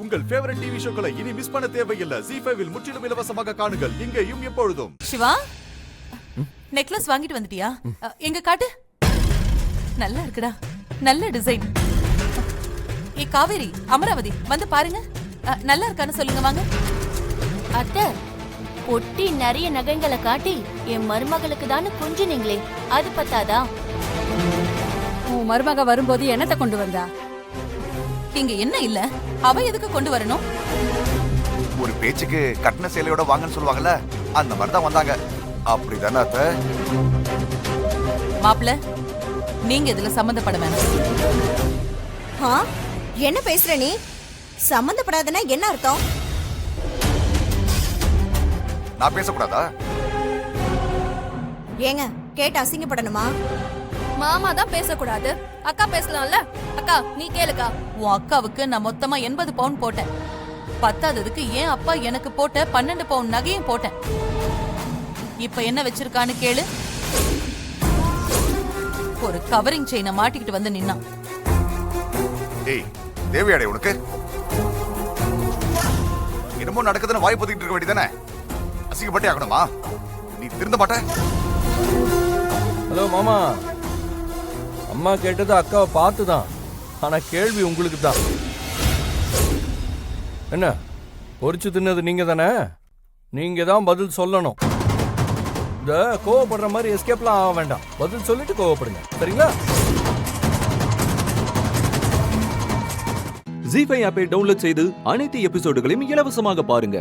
உங்கள் favourite TV ஷோக்களை இனி miss பண்ண தேவையில்லை. ZEE5 இல் முற்றிலும் இலவசமாக காணுங்கள். இங்கேயும் எப்பொழுதும். சிவா, நெக்லஸ் வாங்கிட்டு வந்துட்டியா? எங்க காட்டு. நல்லா இருக்குடா, நல்ல டிசைன். ஏ காவேரி, அமராவதி வந்து பாருங்க. நல்லா இருக்கான்னு சொல்லுங்க வாங்க. அத்தை, பொட்டி நிறைய நகைங்களை காட்டி என் மருமகளுக்கு தானே கொஞ்சினீங்களே, அது பத்தாதா? உன் மருமக வரும்போது என்னத்தை கொண்டு வந்தா? இங்க என்ன இல்ல, அவ எதுக்கு கொண்டு வரணும்? ஒரு பேச்சுக்கு கட்டண சேலையோட வாங்கன்னு சொல்லுவாங்கல்ல, அந்த மாதிரி தான் வந்தாங்க. அப்படிதானே அத்தை? மாப்பிள்ள, நீங்க இதுல சம்பந்தப்பட வேணாம். என்ன பேசுற நீ? சம்பந்தப்படாதனா என்ன அர்த்தம்? நான் பேசக்கூடாதா? ஏங்க கேட்டு அசிங்கப்படணுமா? மாமா தான் பேசக்கூடாது, அக்கா பேசலாம்ல. அக்கா நீ கேளுக்கா. உன் அக்காவுக்கு நான் மொத்தமா 80 பவுன் போட்டேன். பத்தாததுக்கு ஏன் அப்பா எனக்கு போட்ட 12 பவுன் நகையும் போட்டேன். இப்ப என்ன வச்சிருக்கான்னு கேளு. ஒரு கவரிங் செயினை மாட்டிக்கிட்டு வந்து நின்னான். ஏய், தேவையாடே உனக்கு? என்னமோ நடக்குதுன்னு வாய் பொத்திக்கிட்டு இருக்க வேண்டியதானே? அசிங்கப்பட்டே ஆகணுமா? நீ திருந்த மாட்ட? ஹலோ மாமா, அம்மா கேட்டது அக்காவை பார்த்துதான். ஆனா கேள்வி உங்களுக்கு தான். என்ன பொறிச்சு தின்னது நீங்க தானே? நீங்க தான் பதில் சொல்லணும். இந்த கோவப்படுற மாதிரி எஸ்கேப்லாம் ஆக வேண்டாம். பதில் சொல்லிட்டு கோவப்படுங்க, சரிங்களா? ZEE5 ஆப்பை டவுன்லோட் செய்து அனைத்து எபிசோடுகளையும் இலவசமாக பாருங்க.